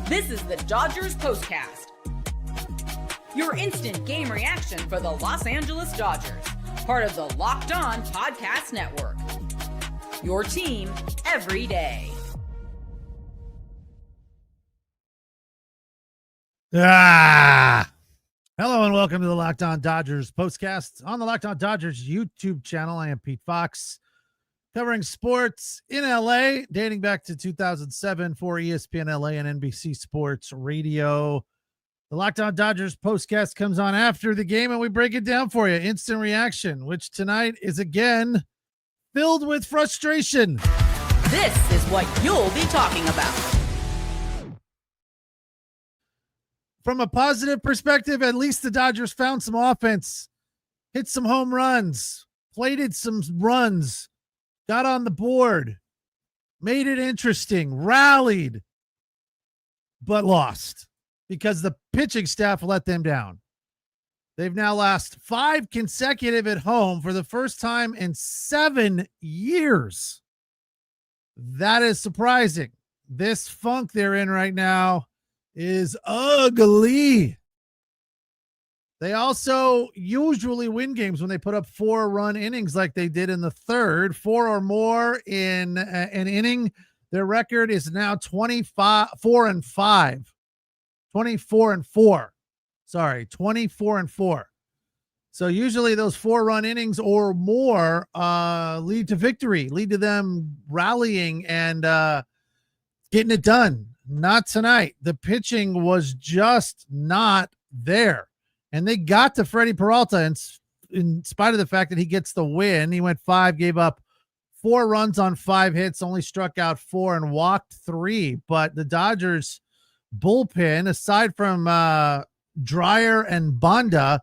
This is the Dodgers Postcast, your instant game reaction for the Los Angeles Dodgers, part of the Locked On Podcast Network. Your team every day. Hello and welcome to the Locked On Dodgers Postcast on the Locked On Dodgers YouTube channel. I am Pete Fox, covering sports in LA dating back to 2007 for ESPN LA and NBC Sports Radio. The Locked On Dodgers Postcast comes on after the game and we break it down for you. Instant reaction, which tonight is again filled with frustration. This is what you'll be talking about. From a positive perspective, at least the Dodgers found some offense, hit some home runs, plated some runs, got on the board, made it interesting, rallied, but lost because the pitching staff let them down. They've now lost 5 consecutive at home for the first time in 7 years. That is surprising. This funk they're in right now is ugly. They also usually win games when they put up 4-run innings like they did in the third. 4 or more in an inning. Their record is now 24-4. Sorry, 24-4. So usually those 4-run innings or more lead to victory, lead to them rallying and getting it done. Not tonight. The pitching was just not there. And they got to Freddie Peralta in spite of the fact that he gets the win. He went 5, gave up 4 runs on 5 hits, only struck out 4 and walked 3. But the Dodgers bullpen, aside from Dreyer and Bonda,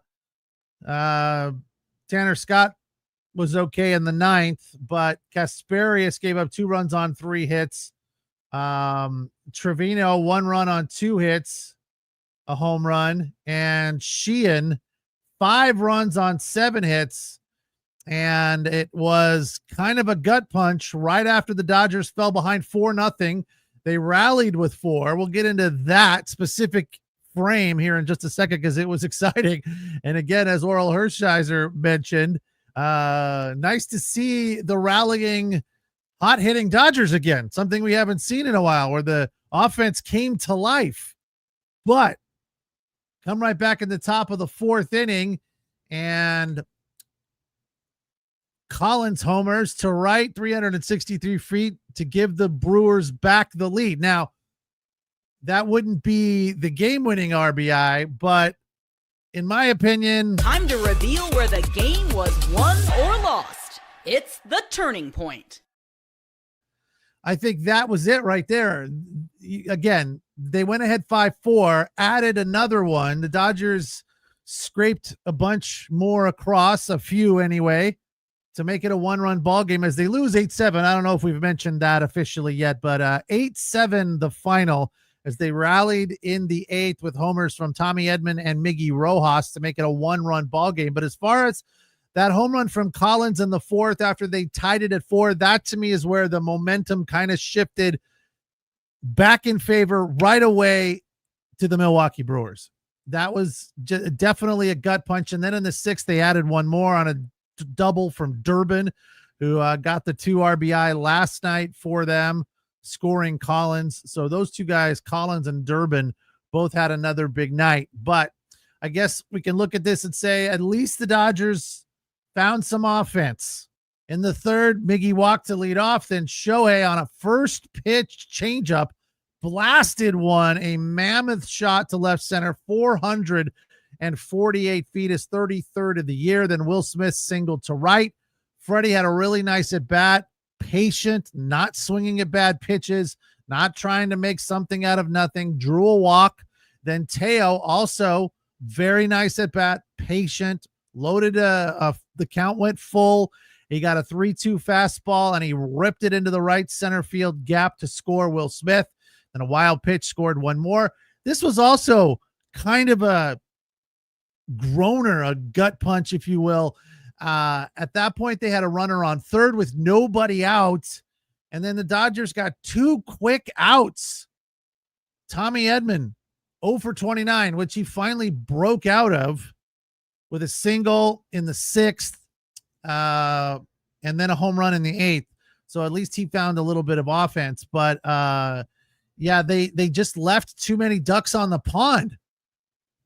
Tanner Scott was okay in the 9th, but Kasparius gave up 2 runs on 3 hits. Trevino 1 run on 2 hits, a home run, and Sheehan 5 runs on 7 hits. And it was kind of a gut punch right after the Dodgers fell behind 4-0. They rallied with 4. We'll get into that specific frame here in just a second because it was exciting. And again, as Oral Hershiser mentioned, nice to see the rallying, hot-hitting Dodgers again, something we haven't seen in a while where the offense came to life. But come right back in the top of the 4th inning, and Collins homers to right 363 feet to give the Brewers back the lead. Now, that wouldn't be the game-winning RBI, but in my opinion... Time to reveal where the game was won or lost. It's the turning point. I think that was it right there. Again, they went ahead 5-4, added another one. The Dodgers scraped a bunch more across, a few anyway, to make it a 1-run ball game as they lose 8-7. I don't know if we've mentioned that officially yet, but 8-7 the final as they rallied in the 8th with homers from Tommy Edman and Miggy Rojas to make it a 1-run ball game. But as far as that home run from Collins in the 4th after they tied it at 4, that to me is where the momentum kind of shifted back in favor right away to the Milwaukee Brewers. That was definitely a gut punch. And then in the 6th, they added one more on a double from Durbin, who got the 2 RBI last night for them, scoring Collins. So those 2 guys, Collins and Durbin, both had another big night. But I guess we can look at this and say at least the Dodgers found some offense. In the 3rd, Miggy walked to lead off. Then Shohei on a first pitch changeup blasted one, a mammoth shot to left center, 448 feet, his 33rd of the year. Then Will Smith singled to right. Freddie had a really nice at bat, patient, not swinging at bad pitches, not trying to make something out of nothing, drew a walk. Then Teo also very nice at bat, patient, loaded the count went full. He got a 3-2 fastball and he ripped it into the right center field gap to score Will Smith. And a wild pitch scored one more. This was also kind of a groaner, a gut punch, if you will. At that point, they had a runner on 3rd with nobody out. And then the Dodgers got 2 quick outs Tommy Edman, 0 for 29, which he finally broke out of with a single in the 6th, and then a home run in the 8th. So at least he found a little bit of offense. But yeah, they just left too many ducks on the pond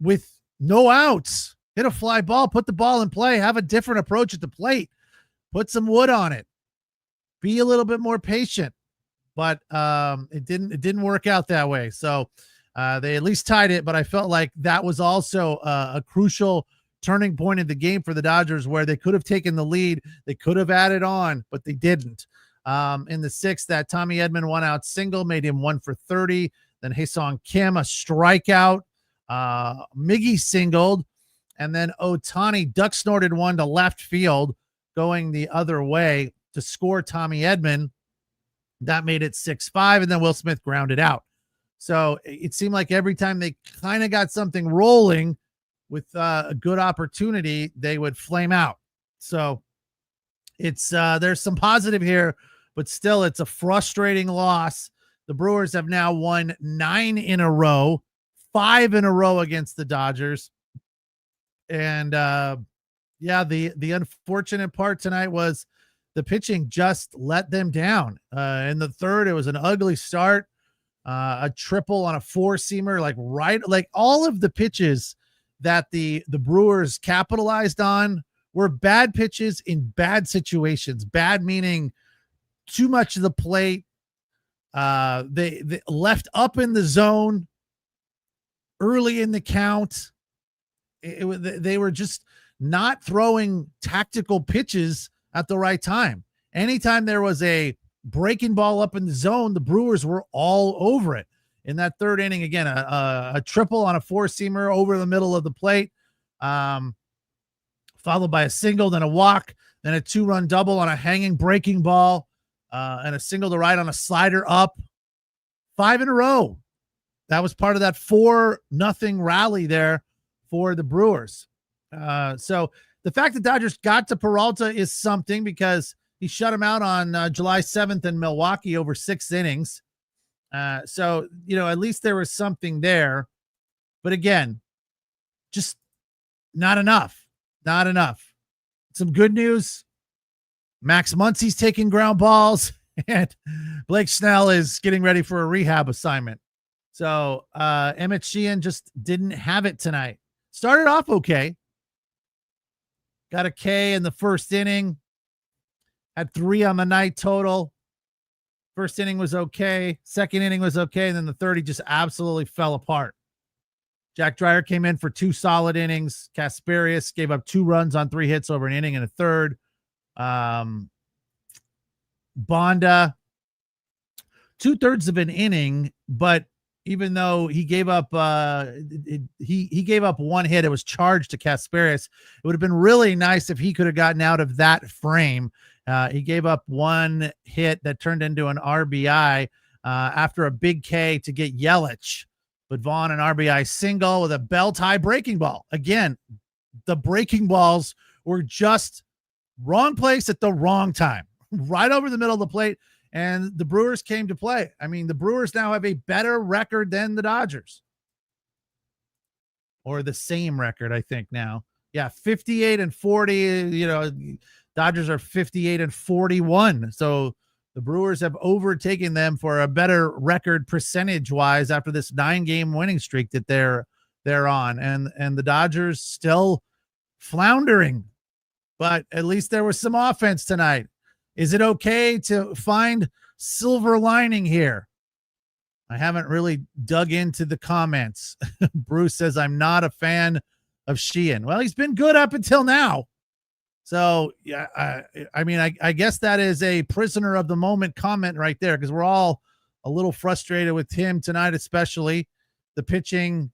with no outs. Hit a fly ball, put the ball in play, have a different approach at the plate, put some wood on it, be a little bit more patient. But it didn't work out that way. So they at least tied it, but I felt like that was also a crucial turning point in the game for the Dodgers, where they could have taken the lead. They could have added on, but they didn't. In the 6th, that Tommy Edman 1-out single made him 1 for 30. Then Hae-Sung Kim, a strikeout. Miggy singled. And then Ohtani duck snorted one to left field, going the other way to score Tommy Edman. That made it 6-5. And then Will Smith grounded out. So it seemed like every time they kind of got something rolling with a good opportunity, they would flame out. So it's there's some positive here, but still it's a frustrating loss. The Brewers have now won 9 in a row, 5 in a row against the Dodgers. And yeah, the unfortunate part tonight was the pitching just let them down. In the 3rd, it was an ugly start, a triple on a 4-seamer, like all of the pitches that the Brewers capitalized on were bad pitches in bad situations. Bad meaning too much of the plate. They left up in the zone early in the count. They were just not throwing tactical pitches at the right time. Anytime there was a breaking ball up in the zone, the Brewers were all over it. In that 3rd inning, again, a triple on a 4-seamer over the middle of the plate, followed by a single, then a walk, then a 2-run double on a hanging breaking ball, and a single to right on a slider up. 5 in a row. That was part of that 4-0 rally there for the Brewers. So the fact that Dodgers got to Peralta is something, because he shut him out on July 7th in Milwaukee over 6 innings. So, at least there was something there. But again, just not enough. Not enough. Some good news. Max Muncy's taking ground balls, and Blake Snell is getting ready for a rehab assignment. So Emmett Sheehan just didn't have it tonight. Started off okay. Got a K in the 1st inning. Had 3 on the night total. 1st inning was okay. 2nd inning was okay. And then the 3rd, he just absolutely fell apart. Jack Dreyer came in for 2 solid innings. Kasperius gave up 2 runs on 3 hits over an inning and a 3rd. Bonda, 2/3 of an inning, but even though he gave up he gave up 1 hit, it was charged to Kasperius. It would have been really nice if he could have gotten out of that frame. He gave up 1 hit that turned into an RBI after a big K to get Yelich. But Vaughn, an RBI single with a bell tie breaking ball. Again, the breaking balls were just wrong place at the wrong time, right over the middle of the plate. And the Brewers came to play. I mean, the Brewers now have a better record than the Dodgers, or the same record, I think now. Yeah, 58-40. Dodgers are 58-41. So the Brewers have overtaken them for a better record percentage-wise after this 9-game winning streak that they're on. And the Dodgers still floundering, but at least there was some offense tonight. Is it okay to find silver lining here? I haven't really dug into the comments. Bruce says, I'm not a fan of Sheehan. Well, he's been good up until now. So, yeah, I guess that is a prisoner of the moment comment right there, because we're all a little frustrated with him tonight, especially. The pitching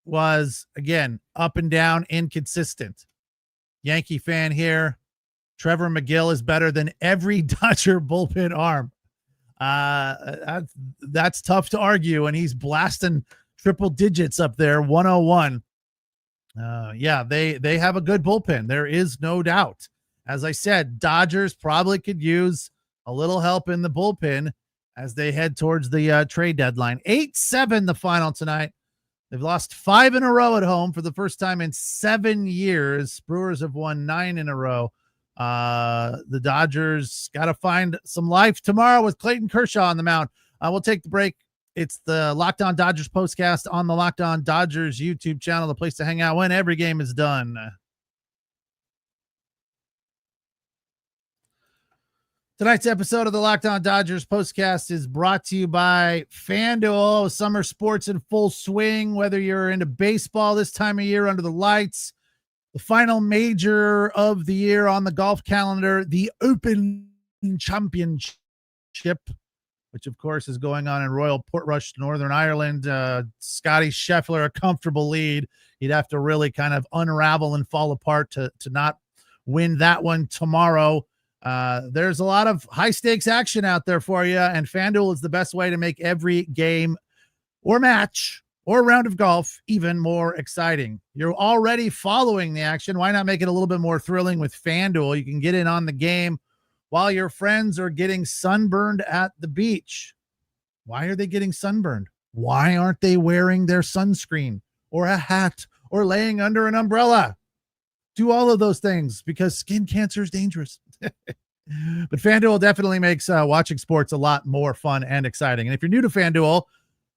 was, again, up and down, inconsistent. Yankee fan here. Trevor McGill is better than every Dodger bullpen arm. That's tough to argue, and he's blasting triple digits up there, 101. Yeah, they have a good bullpen. There is no doubt. As I said, Dodgers probably could use a little help in the bullpen. as they head towards the trade deadline. 8-7 the final tonight. They've lost 5 in a row at home for the first time in 7 years. Brewers have won 9 in a row. The Dodgers got to find some life tomorrow with Clayton Kershaw on the mound. We'll take the break. It's the Locked On Dodgers postcast on the Locked On Dodgers YouTube channel, the place to hang out when every game is done. Tonight's episode of the Locked On Dodgers postcast is brought to you by FanDuel. Summer sports in full swing, whether you're into baseball this time of year under the lights, the final major of the year on the golf calendar, the Open Championship, which of course is going on in Royal Portrush, Northern Ireland. Scotty Scheffler, a comfortable lead. He'd have to really kind of unravel and fall apart to not win that one tomorrow. There's a lot of high stakes action out there for you, and FanDuel is the best way to make every game or match or round of golf even more exciting. You're already following the action. Why not make it a little bit more thrilling with FanDuel? You can get in on the game while your friends are getting sunburned at the beach. Why are they getting sunburned? Why aren't they wearing their sunscreen or a hat or laying under an umbrella? Do all of those things because skin cancer is dangerous. But FanDuel definitely makes watching sports a lot more fun and exciting. And if you're new to FanDuel,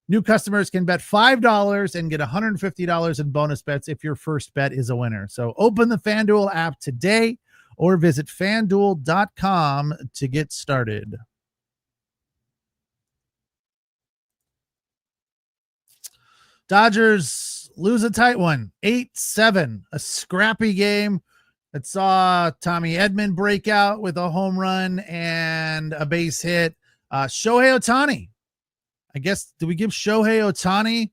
new customers can bet $5 and get $150 in bonus bets if your first bet is a winner. So open the FanDuel app today or visit FanDuel.com to get started. Dodgers lose a tight one, 8-7, a scrappy game that saw Tommy Edman break out with a home run and a base hit. Shohei Ohtani, I guess, do we give Shohei Ohtani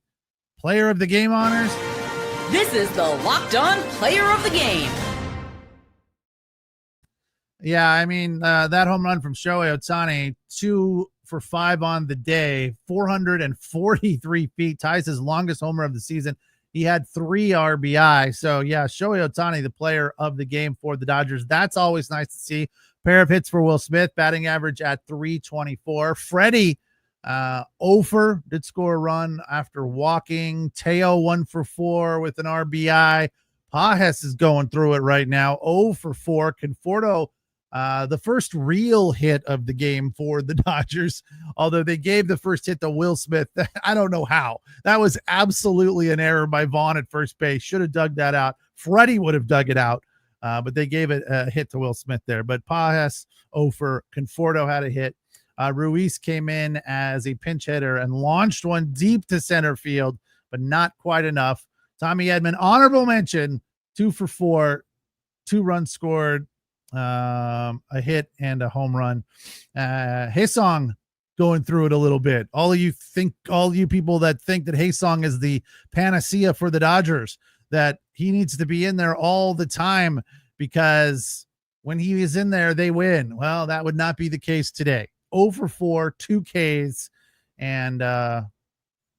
player of the game honors? This is the Locked On Player of the Game. Yeah, I mean, that home run from Shohei Ohtani, 2 for 5 on the day, 443 feet, ties his longest homer of the season. He had 3 RBI. So, yeah, Shohei Ohtani, the player of the game for the Dodgers. That's always nice to see. Pair of hits for Will Smith, batting average at 324. Freddie, 0 did score a run after walking. Teo 1 for 4 with an RBI. Pages is going through it right now, 0 for 4. Conforto, the first real hit of the game for the Dodgers, although they gave the first hit to Will Smith. I don't know how. That was absolutely an error by Vaughn at first base. Should have dug that out. Freddie would have dug it out, but they gave it a hit to Will Smith there. But Pages, 0 for. Conforto had a hit. Ruiz came in as a pinch hitter and launched one deep to center field, but not quite enough. Tommy Edman, honorable mention, 2 for 4, 2 runs scored, a hit and a home run. Haesong going through it a little bit. All you people that think that Haesong is the panacea for the Dodgers, that he needs to be in there all the time because when he is in there, they win. Well, that would not be the case today. 0 for 4, 2 Ks, and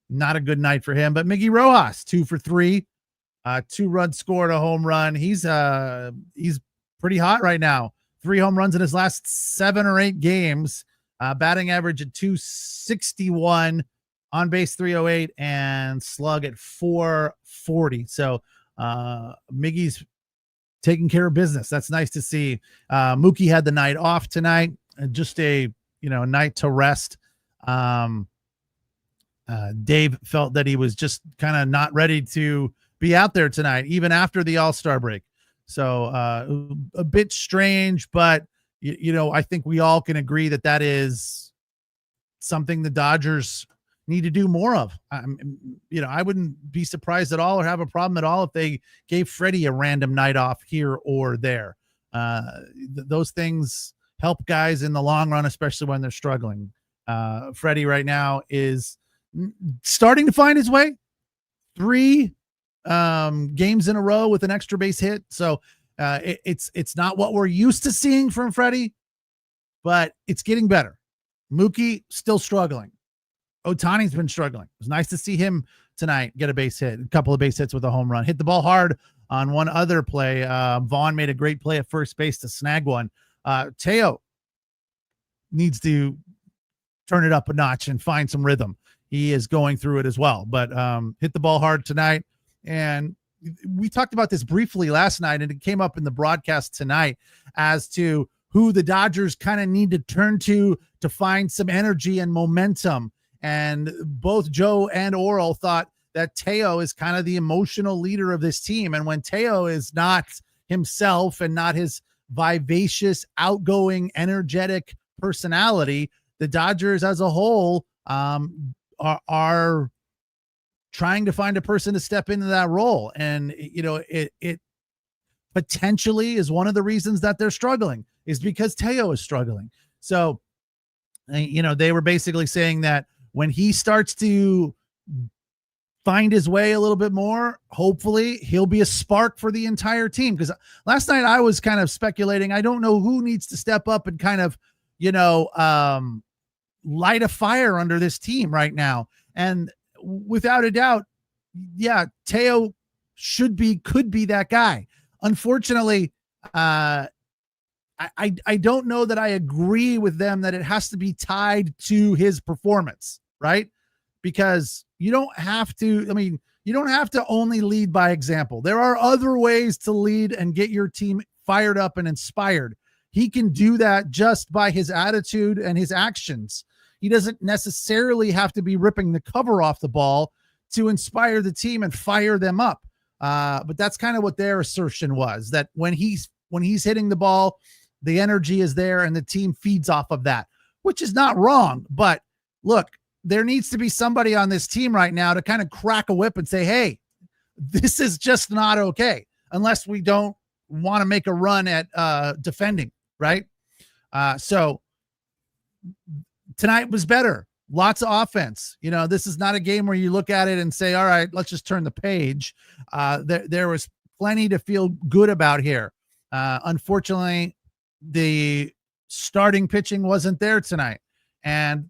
not a good night for him. But Miggy Rojas, 2 for 3, 2 runs scored, a home run. He's pretty hot right now. 3 home runs in his last 7 or 8 games. Batting average at 261, on base 308, and slug at 440. So Miggy's taking care of business. That's nice to see. Mookie had the night off tonight, just a night to rest. Dave felt that he was just kind of not ready to be out there tonight, even after the All-Star break. So a bit strange, but I think we all can agree that is something the Dodgers need to do more of. I wouldn't be surprised at all or have a problem at all if they gave Freddie a random night off here or there. Those things help guys in the long run, especially when they're struggling. Freddie right now is starting to find his way. 3 games in a row with an extra base hit. So it's not what we're used to seeing from Freddie, but it's getting better. Mookie still struggling. Ohtani's been struggling. It was nice to see him tonight get a base hit, a couple of base hits with a home run, hit the ball hard on one other play. Vaughn made a great play at first base to snag one. Teo needs to turn it up a notch and find some rhythm. He is going through it as well, but hit the ball hard tonight. And we talked about this briefly last night, and it came up in the broadcast tonight as to who the Dodgers kind of need to turn to find some energy and momentum. And both Joe and Oral thought that Teo is kind of the emotional leader of this team. And when Teo is not himself and not his vivacious, outgoing, energetic personality, the Dodgers as a whole are trying to find a person to step into that role. And, it potentially is one of the reasons that they're struggling, is because Teo is struggling. So, they were basically saying that when he starts to find his way a little bit more, hopefully he'll be a spark for the entire team. Because last night I was kind of speculating. I don't know who needs to step up and kind of, light a fire under this team right now. And without a doubt, yeah, Teo could be that guy. Unfortunately, I don't know that I agree with them that it has to be tied to his performance, right? Because you don't have to only lead by example. There are other ways to lead and get your team fired up and inspired. He can do that just by his attitude and his actions. He doesn't necessarily have to be ripping the cover off the ball to inspire the team and fire them up. But that's kind of what their assertion was, that when he's hitting the ball, the energy is there and the team feeds off of that, which is not wrong. But look, there needs to be somebody on this team right now to kind of crack a whip and say, hey, this is just not okay, unless we don't want to make a run at defending, right? So tonight was better. Lots of offense. This is not a game where you look at it and say, all right, let's just turn the page. There was plenty to feel good about here. Unfortunately, the starting pitching wasn't there tonight, and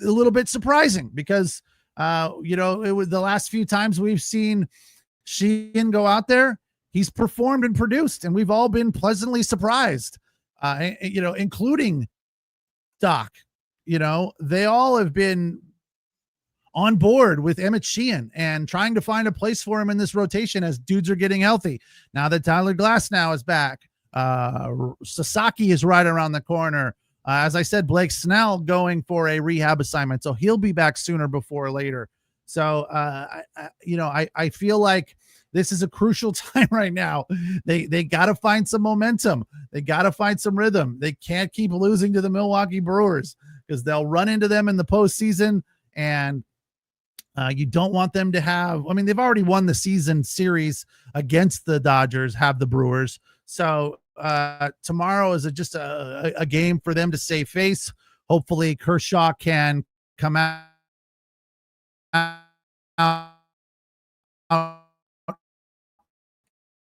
a little bit surprising because, it was the last few times we've seen Sheehan go out there, he's performed and produced, and we've all been pleasantly surprised, including Doc. They all have been on board with EMMETT Sheehan and trying to find a place for him in this rotation as dudes are getting healthy. Now that Tyler Glasnow is back, Sasaki is right around the corner. As I said, Blake Snell going for a rehab assignment, so he'll be back sooner before later. So, I feel like this is a crucial time right now. They got to find some momentum. They got to find some rhythm. They can't keep losing to the Milwaukee Brewers because they'll run into them in the postseason, and you don't want them to have. I mean, they've already won the season series against the Dodgers, have the Brewers. So tomorrow is just a game for them to save face. Hopefully Kershaw can come out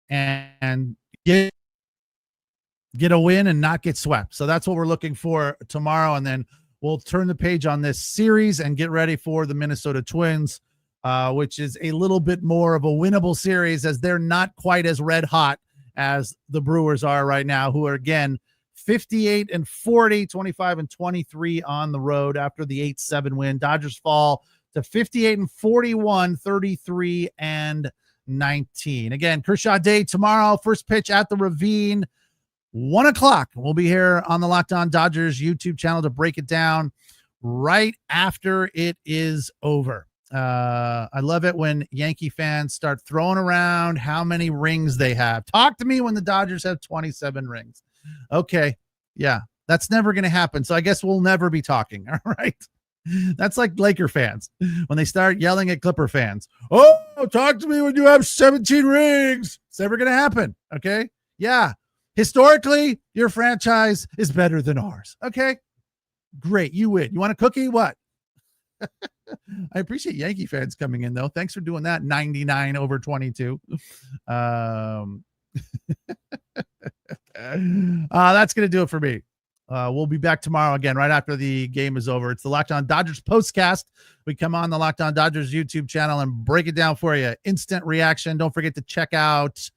and get a win and not get swept. So that's what we're looking for tomorrow. And then we'll turn the page on this series and get ready for the Minnesota Twins, which is a little bit more of a winnable series as they're not quite as red hot as the Brewers are right now, who are again 58-40, 25-23 on the road after the 8-7 win. Dodgers fall to 58-41, 33-19. Again, Kershaw Day tomorrow, first pitch at the Ravine, 1:00. We'll be here on the Locked On Dodgers YouTube channel to break it down right after it is over. I love it when Yankee fans start throwing around how many rings they have. Talk to me when the Dodgers have 27 rings. Okay. Yeah, that's never going to happen. So I guess we'll never be talking. All right. That's like Laker fans when they start yelling at Clipper fans. Oh, talk to me when you have 17 rings. It's never going to happen. Okay. Yeah. Historically, your franchise is better than ours. Okay. Great. You win. You want a cookie? What? I appreciate Yankee fans coming in, though. Thanks for doing that. 99/22. That's going to do it for me. We'll be back tomorrow again, right after the game is over. It's the Locked On Dodgers postcast. We come on the Locked On Dodgers YouTube channel and break it down for you. Instant reaction. Don't forget to check out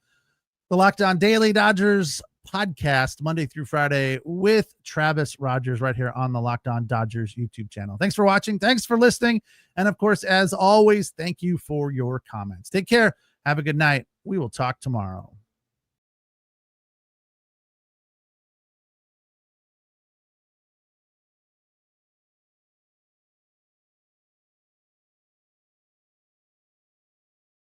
the Locked On Daily Dodgers podcast Monday through Friday with Travis Rogers right here on the Locked On Dodgers YouTube channel. Thanks for watching. Thanks for listening. And of course, as always, thank you for your comments. Take care. Have a good night. We will talk tomorrow.